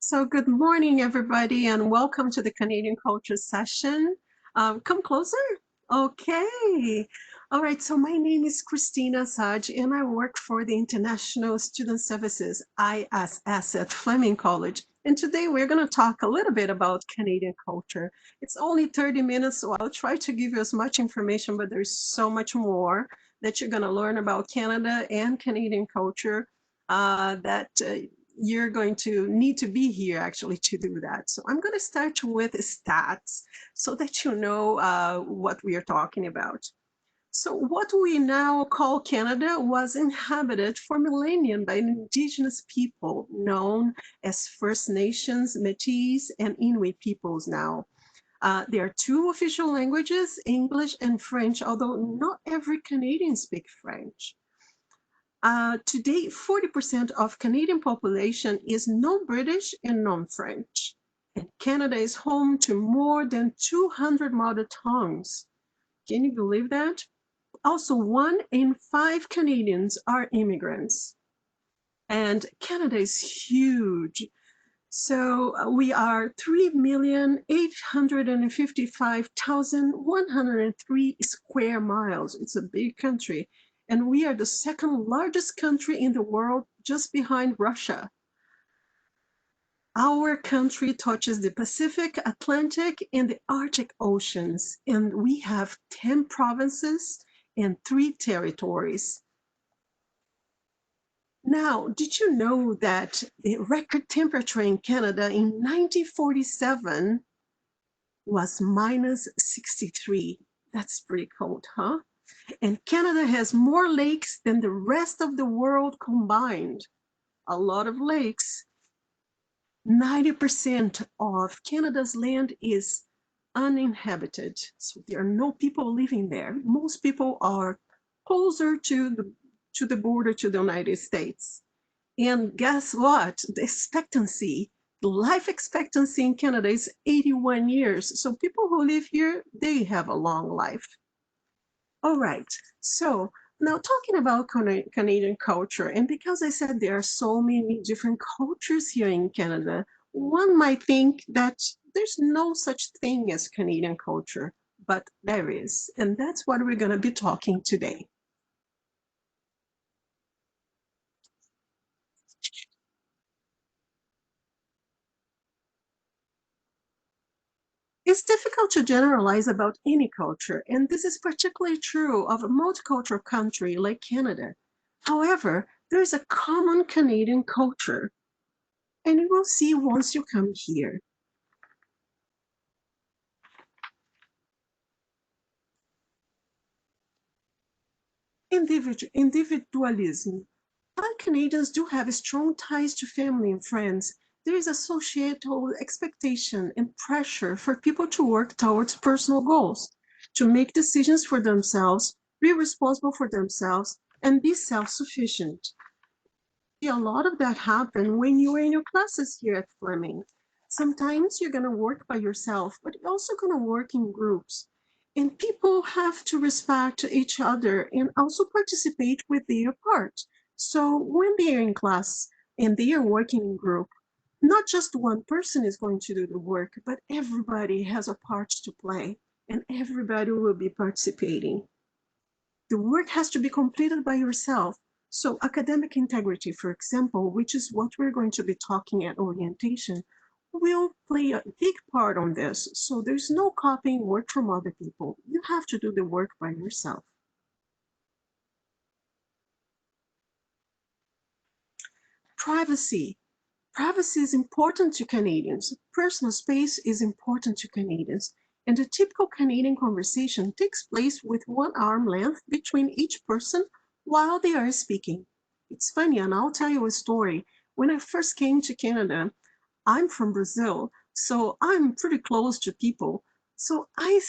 So good morning, everybody, and welcome to the Canadian Culture Session. Come closer. Okay. All right. So my name is Christina Saj, and I work for the International Student Services, ISS, at Fleming College. And today we're going to talk a little bit about Canadian culture. It's only 30 minutes, so I'll try to give you as much information, but there's so much more that you're going to learn about Canada and Canadian culture that you're going to need to be here actually to do that. So I'm going to start with stats so that you know what we are talking about. So what we now call Canada was inhabited for millennia by indigenous people known as First Nations, Métis, and Inuit peoples now. There are two official languages, English and French, although not every Canadian speaks French. Today, 40% of Canadian population is non-British and non-French. And Canada is home to more than 200 mother tongues. Can you believe that? Also, 1 in 5 Canadians are immigrants. And Canada is huge. So we are 3,855,103 square miles. It's a big country. And we are the second largest country in the world, just behind Russia. Our country touches the Pacific, Atlantic, and the Arctic Oceans. And we have 10 provinces and 3 territories. Now, did you know that the record temperature in Canada in 1947 was minus 63? That's pretty cold, huh? And Canada has more lakes than the rest of the world combined. A lot of lakes. 90% of Canada's land is uninhabited. So there are no people living there. Most people are closer to the border to the United States. And guess what? The life expectancy in Canada is 81 years. So people who live here, they have a long life. All right. So now talking about Canadian culture, and because I said there are so many different cultures here in Canada, one might think that there's no such thing as Canadian culture, but there is. And that's what we're going to be talking today. It's difficult to generalize about any culture, and this is particularly true of a multicultural country like Canada. However, there is a common Canadian culture, and you will see once you come here. Individualism. While Canadians do have strong ties to family and friends, there is a societal expectation and pressure for people to work towards personal goals, to make decisions for themselves, be responsible for themselves, and be self-sufficient. A lot of that happen when you are in your classes here at Fleming. Sometimes you're going to work by yourself, but you're also going to work in groups. And people have to respect each other and also participate with their part. So when they are in class and they are working in group, not just one person is going to do the work, but everybody has a part to play and everybody will be participating. The work has to be completed by yourself. So academic integrity, for example, which is what we're going to be talking at orientation, will play a big part on this. So there's no copying work from other people. You have to do the work by yourself. Privacy. Privacy is important to Canadians. Personal space is important to Canadians. And the typical Canadian conversation takes place with one arm length between each person while they are speaking. It's funny, and I'll tell you a story. When I first came to Canada, I'm from Brazil, so I'm pretty close to people. So I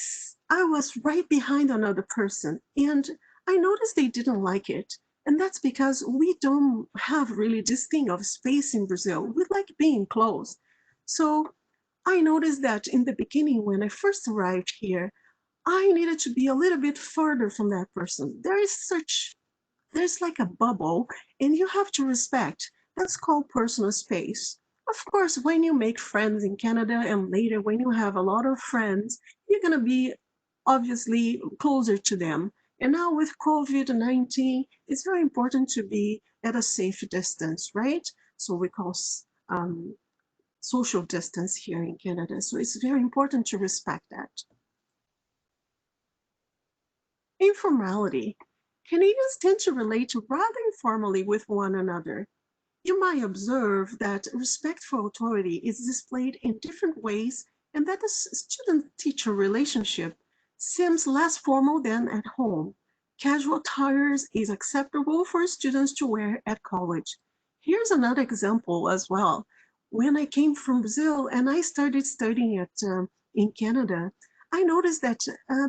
was right behind another person, and I noticed they didn't like it. And that's because we don't have really this thing of space in Brazil. We like being close. So I noticed that in the beginning, when I first arrived here, I needed to be a little bit further from that person. There's like a bubble, and you have to respect. That's called personal space. Of course, when you make friends in Canada and later when you have a lot of friends, you're going to be obviously closer to them. And now with COVID-19, it's very important to be at a safe distance, right? So we call um, social distance here in Canada. So it's very important to respect that. Informality. Canadians tend to relate rather informally with one another. You might observe that respect for authority is displayed in different ways and that the student-teacher relationship seems less formal than at home. Casual attire is acceptable for students to wear at college. Here's another example as well. When I came from Brazil and I started studying in Canada, I noticed that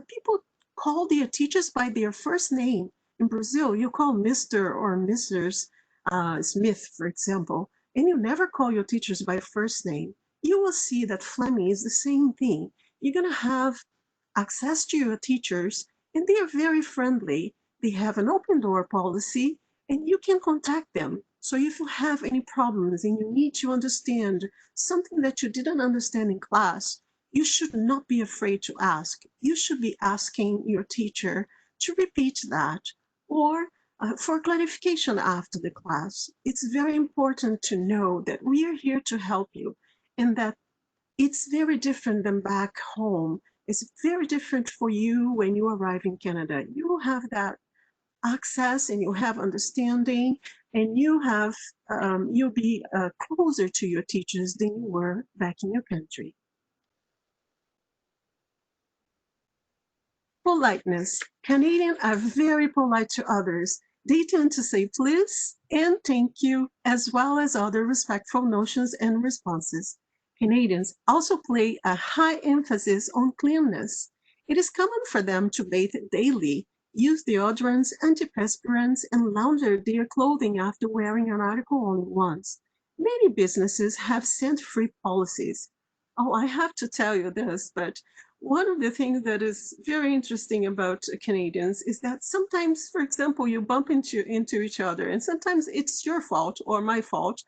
people call their teachers by their first name. In Brazil, you call Mr. or Mrs. Smith, for example, and you never call your teachers by first name. You will see that Fleming is the same thing. You're going to have access to your teachers, and they are very friendly. They have an open door policy, and you can contact them. So if you have any problems and you need to understand something that you didn't understand in class, you should not be afraid to ask. You should be asking your teacher to repeat that or for clarification after the class. It's very important to know that we are here to help you and that it's very different than back home. It's very different for you when you arrive in Canada. You have that access and you have understanding and you'll be closer to your teachers than you were back in your country. Politeness. Canadians are very polite to others. They tend to say please and thank you, as well as other respectful notions and responses. Canadians also place a high emphasis on cleanliness. It is common for them to bathe daily, use deodorants, antiperspirants, and launder their clothing after wearing an article only once. Many businesses have scent-free policies. Oh, I have to tell you this, but one of the things that is very interesting about Canadians is that sometimes, for example, you bump into each other, and sometimes it's your fault or my fault.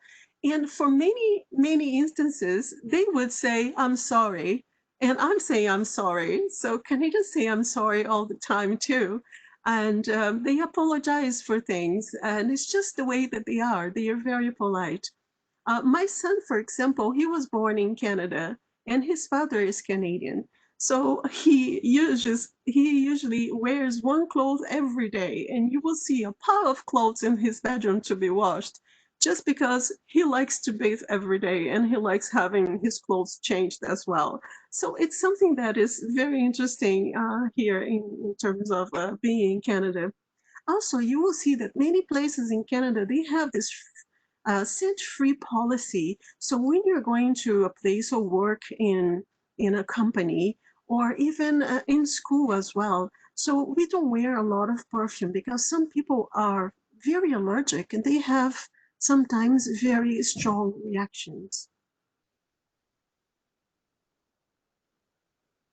And for many instances, they would say, I'm sorry. And I'm saying I'm sorry. So Canadians say I'm sorry all the time too. And they apologize for things. And it's just the way that they are. They are very polite. My son, for example, he was born in Canada and his father is Canadian. So he usually wears one cloth every day, and you will see a pile of clothes in his bedroom to be washed, just because he likes to bathe every day and he likes having his clothes changed as well. So it's something that is very interesting here in terms of being in Canada. Also, you will see that many places in Canada, they have this scent-free policy. So when you're going to a place or work in a company or even in school as well, so we don't wear a lot of perfume because some people are very allergic and they have sometimes very strong reactions.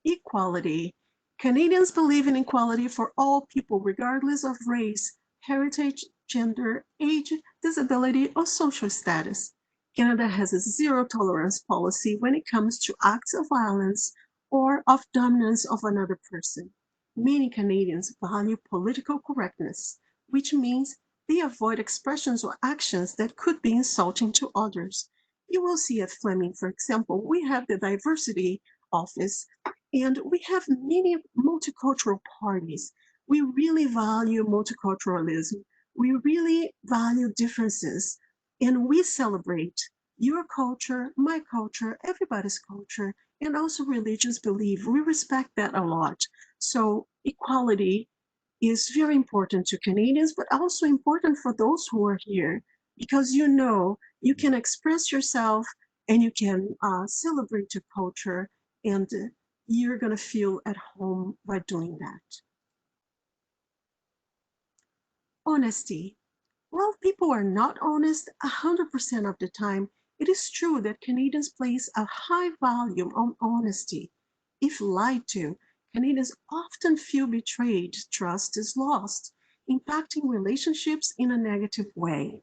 Equality. Canadians believe in equality for all people, regardless of race, heritage, gender, age, disability, or social status. Canada has a zero tolerance policy when it comes to acts of violence or of dominance of another person. Many Canadians value political correctness, which means they avoid expressions or actions that could be insulting to others. You will see at Fleming, for example, we have the diversity office and we have many multicultural parties. We really value multiculturalism. We really value differences. And we celebrate your culture, my culture, everybody's culture, and also religious belief. We respect that a lot. So equality is very important to Canadians, but also important for those who are here because you know you can express yourself and you can celebrate your culture and you're going to feel at home by doing that. Honesty. While people are not honest 100% of the time, it is true that Canadians place a high value on honesty. If lied to, Canadians often feel betrayed, trust is lost, impacting relationships in a negative way.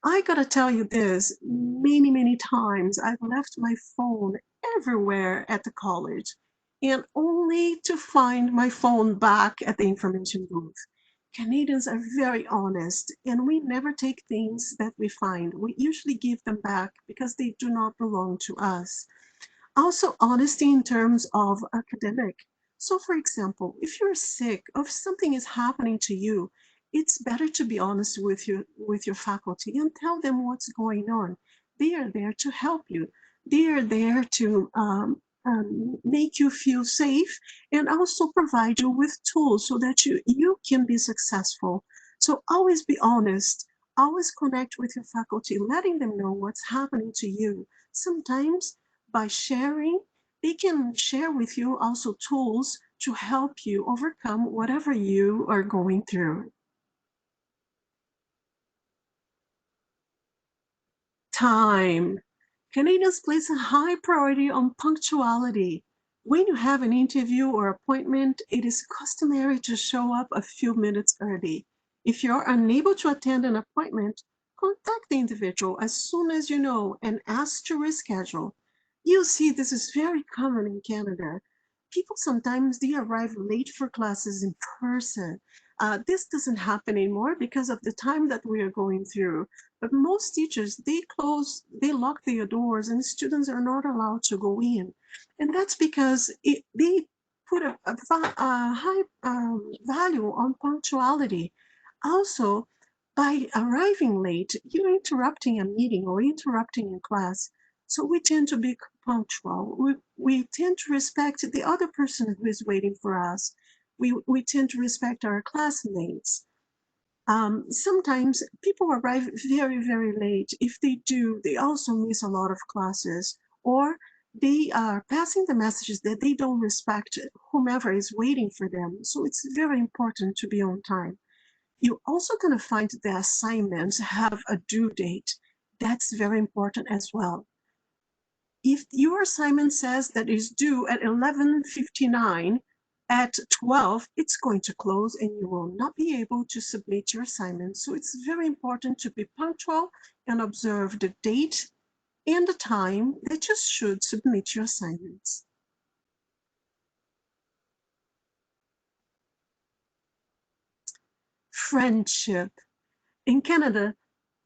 I gotta tell you this, many, many times I've left my phone everywhere at the college and only to find my phone back at the information booth. Canadians are very honest and we never take things that we find. We usually give them back because they do not belong to us. Also, honesty in terms of academic. So, for example, if you're sick or if something is happening to you, it's better to be honest with your faculty and tell them what's going on. They are there to help you. They are there to make you feel safe and also provide you with tools so that you can be successful. So always be honest. Always connect with your faculty, letting them know what's happening to you. Sometimes by sharing, they can share with you also tools to help you overcome whatever you are going through. Time. Canadians place a high priority on punctuality. When you have an interview or appointment, it is customary to show up a few minutes early. If you're unable to attend an appointment, contact the individual as soon as you know and ask to reschedule. You see, this is very common in Canada. People sometimes they arrive late for classes in person. This doesn't happen anymore because of the time that we are going through. But most teachers, they lock their doors and students are not allowed to go in. And that's because they put a high value on punctuality. Also, by arriving late, you're interrupting a meeting or interrupting a class. So we tend to be punctual. We tend to respect the other person who is waiting for us. We tend to respect our classmates. Sometimes people arrive very, very late. If they do, they also miss a lot of classes, or they are passing the messages that they don't respect whomever is waiting for them. So it's very important to be on time. You're also going to find the assignments have a due date. That's very important as well. If your assignment says that is due at 11:59, at 12, it's going to close and you will not be able to submit your assignment. So it's very important to be punctual and observe the date and the time that you should submit your assignments. Friendship. In Canada,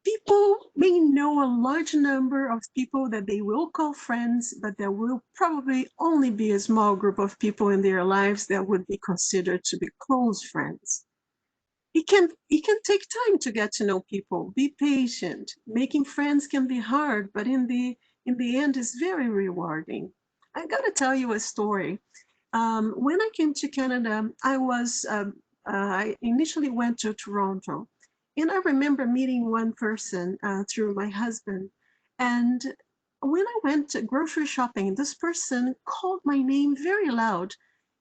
people may know a large number of people that they will call friends, but there will probably only be a small group of people in their lives that would be considered to be close friends. It can take time to get to know people. Be patient. Making friends can be hard, but in the end, it's very rewarding. I gotta tell you a story. When I came to Canada, I initially went to Toronto, and I remember meeting one person through my husband. And when I went grocery shopping, this person called my name very loud,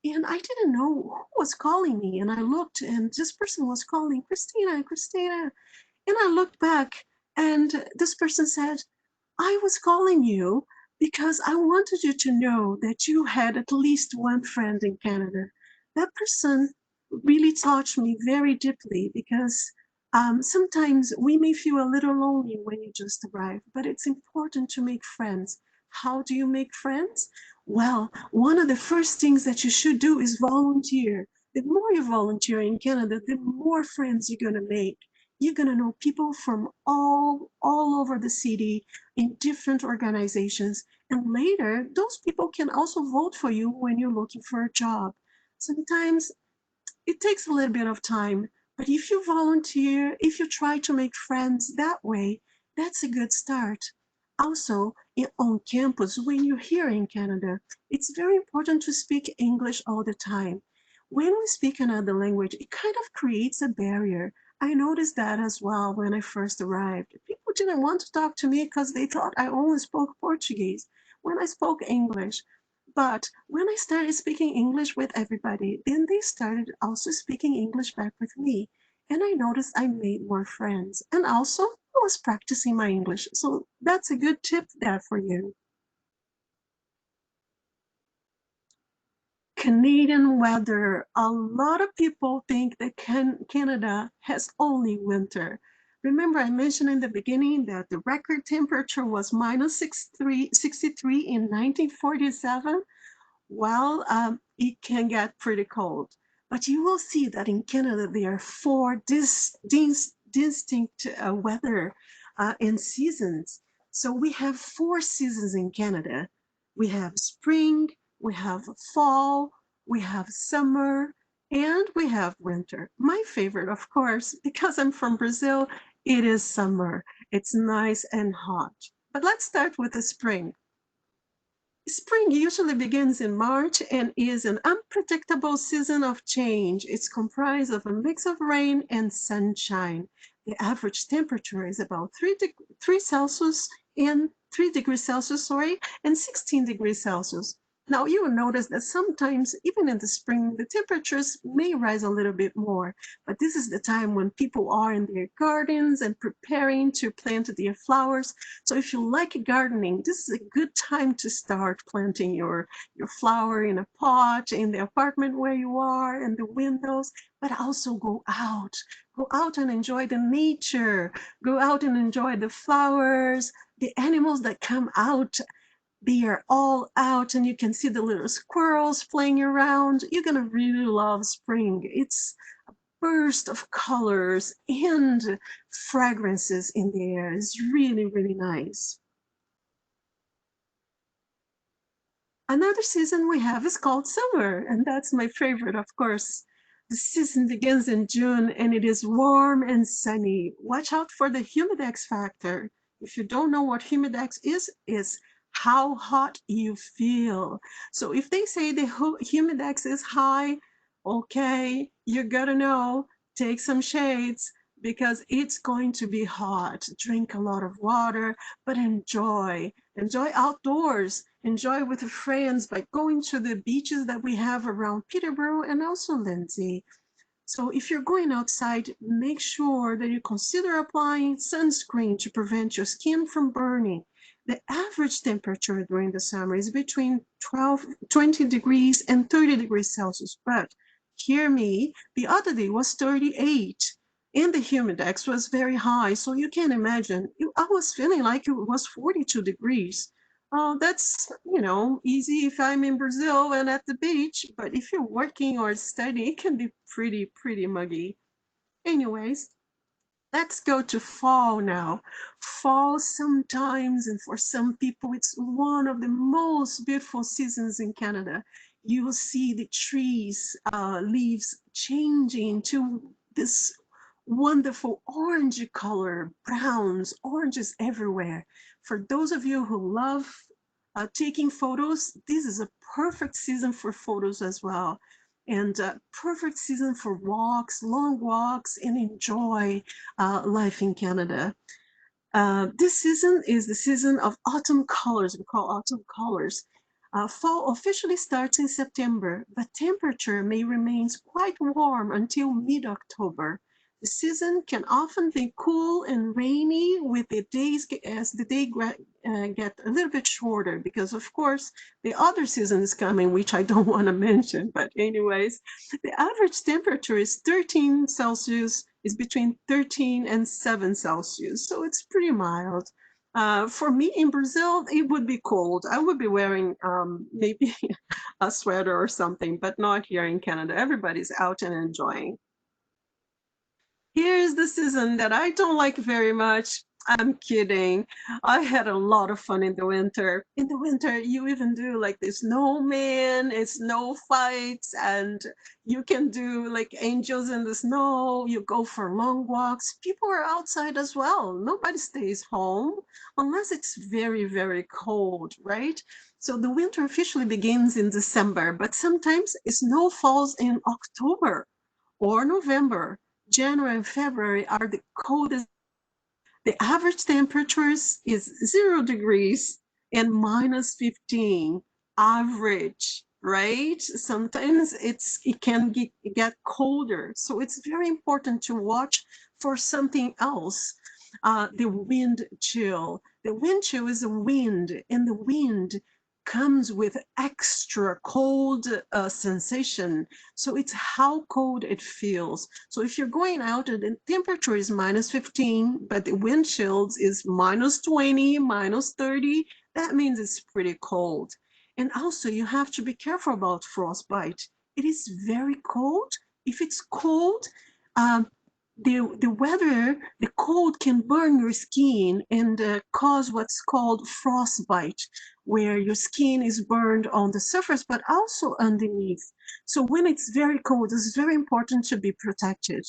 and I didn't know who was calling me. And I looked, and this person was calling Christina, Christina. And I looked back, and this person said, I was calling you because I wanted you to know that you had at least one friend in Canada. That person really touched me very deeply because sometimes we may feel a little lonely when you just arrive, but it's important to make friends. How do you make friends? Well, one of the first things that you should do is volunteer. The more you volunteer in Canada, the more friends you're going to make. You're going to know people from all over the city in different organizations. And later, those people can also vote for you when you're looking for a job. Sometimes it takes a little bit of time, but if you volunteer, if you try to make friends that way, that's a good start. Also, on campus, when you're here in Canada, it's very important to speak English all the time. When we speak another language, it kind of creates a barrier. I noticed that as well when I first arrived. People didn't want to talk to me because they thought I only spoke Portuguese when I spoke English. But when I started speaking English with everybody, then they started also speaking English back with me. And I noticed I made more friends. And also, I was practicing my English. So that's a good tip there for you. Canadian weather. A lot of people think that Canada has only winter. Remember, I mentioned in the beginning that the record temperature was minus 63 in 1947. Well, it can get pretty cold. But you will see that in Canada, there are four distinct weather and seasons. So we have four seasons in Canada. We have spring, we have fall, we have summer, and we have winter. My favorite, of course, because I'm from Brazil, it is summer. It's nice and hot. But let's start with the spring. Spring usually begins in March and is an unpredictable season of change. It's comprised of a mix of rain and sunshine. The average temperature is about 3 Celsius and 3 degrees Celsius, sorry, and 16 degrees Celsius. Now you will notice that sometimes, even in the spring, the temperatures may rise a little bit more, but this is the time when people are in their gardens and preparing to plant their flowers. So if you like gardening, this is a good time to start planting your flower in a pot in the apartment where you are and the windows, but also go out. Go out and enjoy the nature. Go out and enjoy the flowers, the animals that come out. They are all out and you can see the little squirrels playing around. You're gonna really love spring. It's burst of colors and fragrances in the air. It's really, really nice. Another season we have is called summer, and that's my favorite, of course. The season begins in June and it is warm and sunny. Watch out for the humidex factor. If you don't know what humidex is how hot you feel. So if they say the humidex is high, okay, you gotta know, take some shades because it's going to be hot. Drink a lot of water, but enjoy. Enjoy outdoors, enjoy with friends by going to the beaches that we have around Peterborough and also Lindsay. So if you're going outside, make sure that you consider applying sunscreen to prevent your skin from burning. The average temperature during the summer is between 20 degrees and 30 degrees Celsius. But hear me, the other day was 38 and the humidex was very high. So you can imagine, I was feeling like it was 42 degrees. That's, easy if I'm in Brazil and at the beach, but if you're working or studying, it can be pretty, pretty muggy. Anyways, let's go to fall now. Fall sometimes, and for some people, it's one of the most beautiful seasons in Canada. You will see the trees, leaves changing to this wonderful orange color, browns, oranges everywhere. For those of you who love taking photos, this is a perfect season for photos as well. And perfect season for walks, long walks, and enjoy life in Canada. This season is the season of autumn colors. We call autumn colors. Fall officially starts in September, but temperature may remain quite warm until mid-October. The season can often be cool and rainy with the days as the day get a little bit shorter because of course the other season is coming, which I don't want to mention. But anyways, the average temperature is 13 Celsius, is between 13 and 7 Celsius. So it's pretty mild. For me in Brazil, it would be cold. I would be wearing maybe a sweater or something, but not here in Canada. Everybody's out and enjoying. Here's the season that I don't like very much. I'm kidding. I had a lot of fun in the winter. In the winter, you even do like the snowman, it's snow fights, and you can do like angels in the snow. You go for long walks. People are outside as well. Nobody stays home unless it's very, very cold, right? So the winter officially begins in December, but sometimes snow falls in October or November. January and February are the coldest. The average temperatures is 0 degrees and minus 15. Average, right? Sometimes it can get colder. So it's very important to watch for something else. The wind chill. The wind chill is a wind, and the wind comes with extra cold sensation. So it's how cold it feels. So if you're going out and the temperature is -15, but the wind chills is -20, -30, that means it's pretty cold. And also you have to be careful about frostbite. It is very cold. If it's cold, um, the weather, the cold can burn your skin and cause what's called frostbite, where your skin is burned on the surface, but also underneath. So when it's very cold, it's very important to be protected.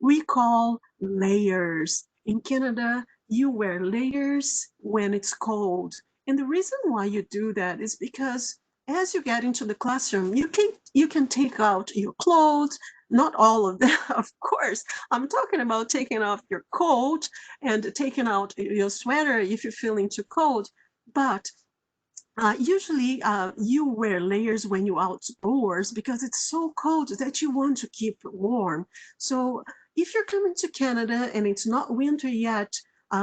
We call layers. In Canada, you wear layers when it's cold. And the reason why you do that is because as you get into the classroom, you can take out your clothes, not all of them, of course. I'm talking about taking off your coat and taking out your sweater if you're feeling too cold. But usually you wear layers when you're outdoors because it's so cold that you want to keep warm. So if you're coming to Canada and it's not winter yet,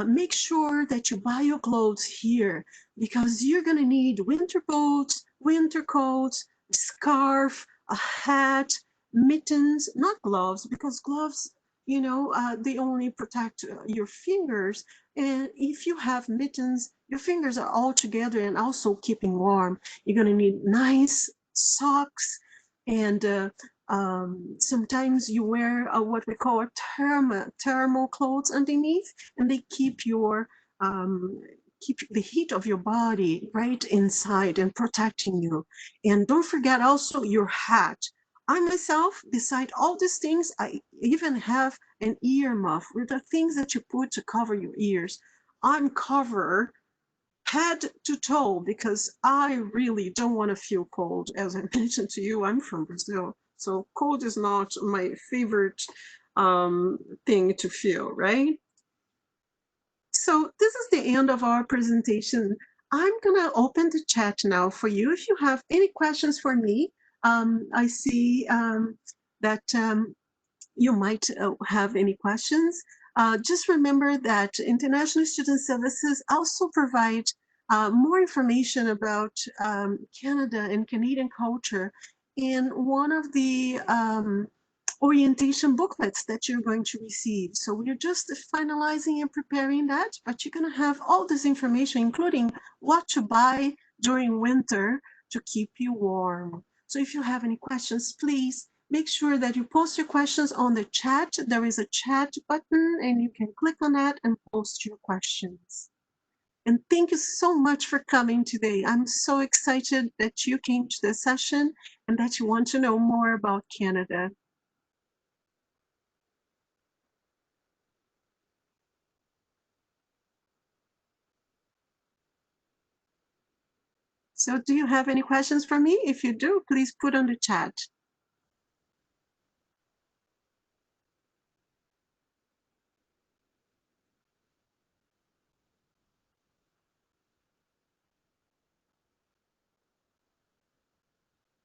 make sure that you buy your clothes here because you're going to need winter boots, winter coats, scarf, a hat, mittens, not gloves, because gloves, they only protect your fingers. And if you have mittens, your fingers are all together and also keeping warm. You're going to need nice socks, and sometimes you wear what we call a thermal clothes underneath, and they um, keep the heat of your body right inside and protecting you. And don't forget also your hat. I myself, beside all these things, I even have an ear muff with the things that you put to cover your ears. I'm covered head to toe because I really don't want to feel cold. As I mentioned to you, I'm from Brazil, so cold is not my favorite thing to feel, right? So this is the end of our presentation. I'm gonna open the chat now for you. If you have any questions for me, I see that you might have any questions. Just remember that International Student Services also provide more information about Canada and Canadian culture in one of the orientation booklets that you're going to receive. So we're just finalizing and preparing that, but you're going to have all this information, including what to buy during winter to keep you warm. So if you have any questions, please make sure that you post your questions on the chat. There is a chat button and you can click on that and post your questions. And thank you so much for coming today. I'm so excited that you came to the session and that you want to know more about Canada. So do you have any questions for me? If you do, please put on the chat.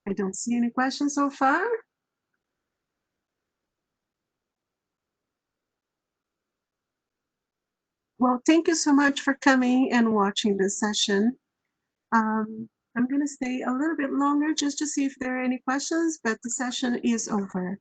I don't see any questions so far. Well, thank you so much for coming and watching this session. Um, I'm going to stay a little bit longer just to see if there are any questions, but the session is over.